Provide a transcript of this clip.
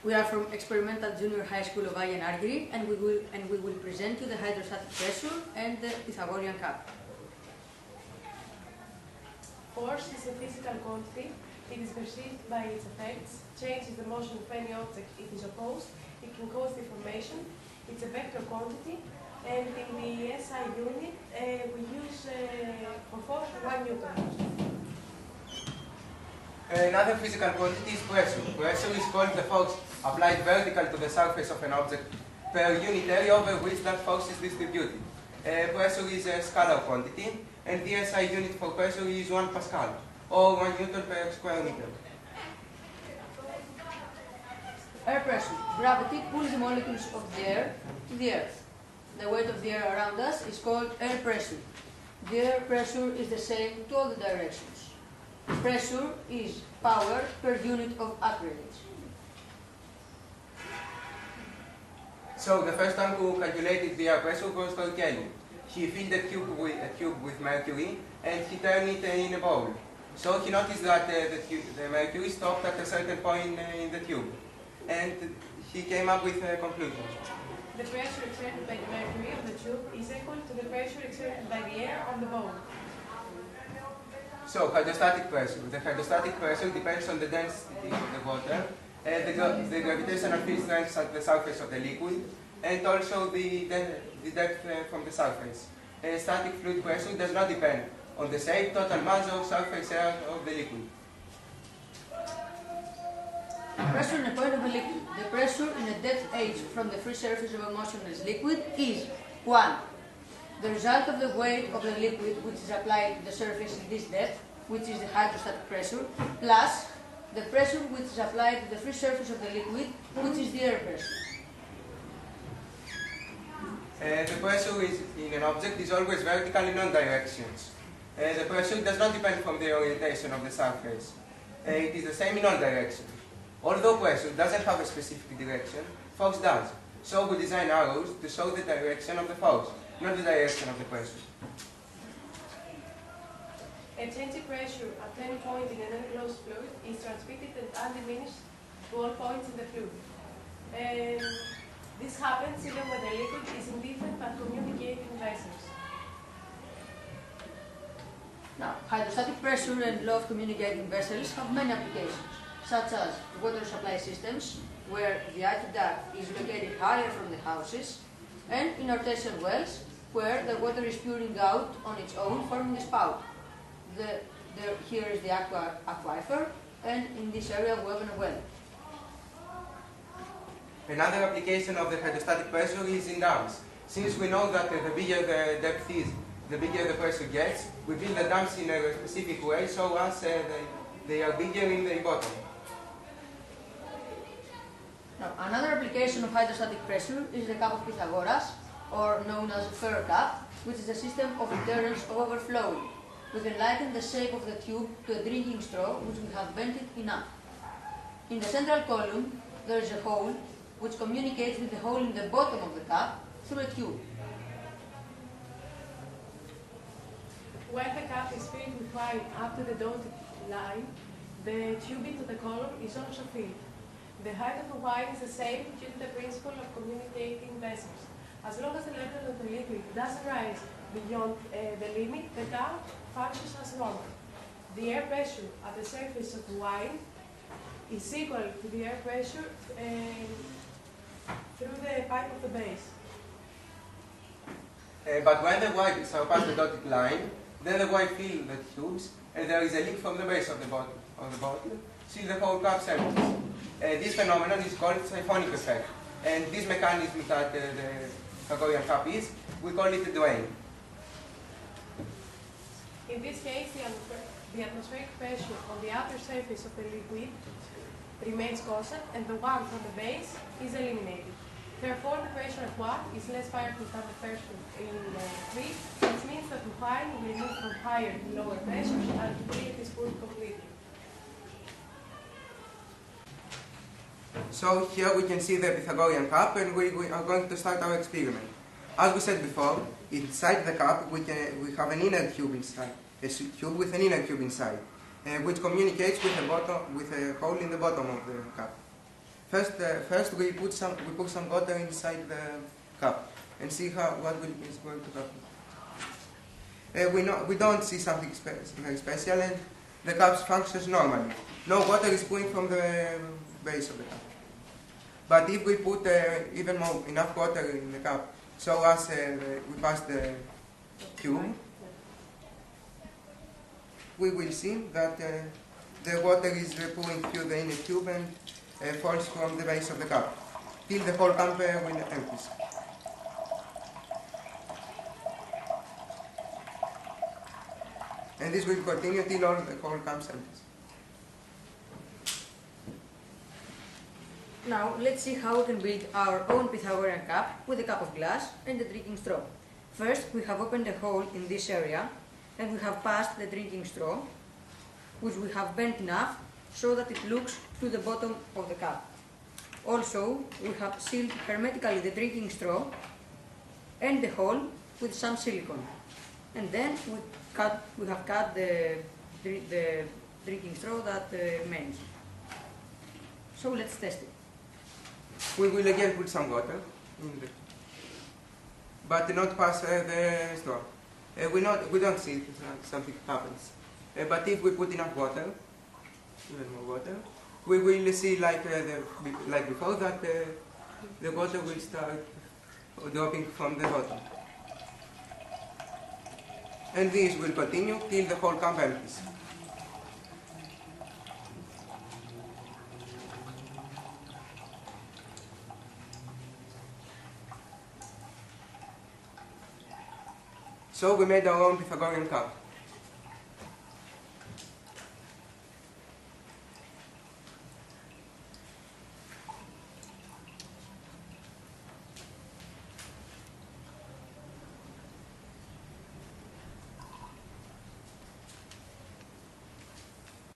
We are from Experimental Junior High School of Iron Archery, and we will present you the hydrostatic pressure and the Pythagorean Cup. Force is a physical quantity. It is perceived by its effects, changes the motion of any object it is opposed, it can cause deformation, it's a vector quantity, and in the SI unit we use for force 1 Newton. Another physical quantity is pressure. Pressure is called the force applied vertical to the surface of an object per unit area over which that force is distributed. Pressure is a scalar quantity, and the SI unit for pressure is 1 Pascal, or 1 Newton per square meter. Air pressure. Gravity pulls the molecules of the air to the earth. The weight of the air around us is called air pressure. The air pressure is the same to all the directions. Pressure is power per unit of accretion. So the first time who calculated the air pressure was Kelly. He filled a tube with mercury and he turned it in a bowl. So he noticed that the mercury stopped at a certain point in the tube. And he came up with a conclusion. The pressure exerted by the mercury of the tube is equal to the pressure exerted by the air on the bowl. So, hydrostatic pressure. The hydrostatic pressure depends on the density of the water, the gravitational field strength at the surface of the liquid, and also the depth from the surface. Static fluid pressure does not depend on the shape, total mass, or surface area of the liquid. Pressure in a point of a liquid. The pressure in a depth h from the free surface of a motionless liquid is 1. The result of the weight of the liquid which is applied to the surface in this depth, which is the hydrostatic pressure, plus the pressure which is applied to the free surface of the liquid, which is the air pressure. The pressure in an object is always vertical in all directions. The pressure does not depend from the orientation of the surface. It is the same in all directions. Although pressure doesn't have a specific direction, force does. So we design arrows to show the direction of the force, not the direction of the pressure. A change in pressure at any point in an enclosed fluid is transmitted and undiminished to all points in the fluid. This happens even when the liquid is in different but communicating vessels. Now, hydrostatic pressure and law of communicating vessels have many applications, such as water supply systems, where the aqueduct is located higher from the houses, and in artesian wells, where the water is pouring out on its own, forming a spout. Here is the aquifer, and in this area we have a well. Another application of the hydrostatic pressure is in dams. Since we know that the bigger the depth is, the bigger the pressure gets, we build the dams in a specific way so as they are bigger in the bottom. Now, another application of hydrostatic pressure is the cup of Pythagoras, or known as a fair cup, which is a system of interns of overflowing. We can liken the shape of the tube to a drinking straw which we have vented enough. In the central column there is a hole which communicates with the hole in the bottom of the cup through a tube. When the cup is filled with wine up to the dotted line, the tube into the column is also filled. The height of the wine is the same due to the principle of communicating vessels. As long as the level of the liquid doesn't rise beyond the limit, the cup functions as normal. The air pressure at the surface of the wine is equal to the air pressure through the pipe of the base. But when the wine surpasses the dotted line, then the wine fills the tubes, and there is a leak from the base of the bottle, till the whole cup empties. This phenomenon is called siphonic effect, and this mechanism that the Pythagorean cup is, we call it a drain. In this case, the atmospheric pressure on the outer surface of the liquid remains constant, and the one from the base is eliminated. Therefore, the pressure at 1 is less powerful than the pressure in 3, which means that the wine will move from higher to lower pressures until it is cooled completely. So here we can see the Pythagorean cup, and we are going to start our experiment. As we said before, inside the cup we have an inner tube inside, a tube with an inner tube inside, which communicates with a hole in the bottom of the cup. First we put some water inside the cup and see what is going to happen. We don't see something very special, and the cup functions normally. No water is pouring from the base of the cup. But if we put even more enough water in the cup, so as we pass the tube, we will see that the water is pouring through the inner tube and falls from the base of the cup, till the whole cup will empty. And this will continue till all the whole cup empties. Now let's see how we can build our own Pythagorean cup with a cup of glass and a drinking straw. First, we have opened a hole in this area and we have passed the drinking straw, which we have bent enough so that it looks to the bottom of the cup. Also, we have sealed hermetically the drinking straw and the hole with some silicone. And then we have cut the drinking straw that remains. So let's test it. We will again put some water in but not pass the straw. We don't see if something happens. But if we put enough water, even more water, we will see like before that the water will start dropping from the bottom. And this will continue till the whole cup empties. So we made our own Pythagorean cup.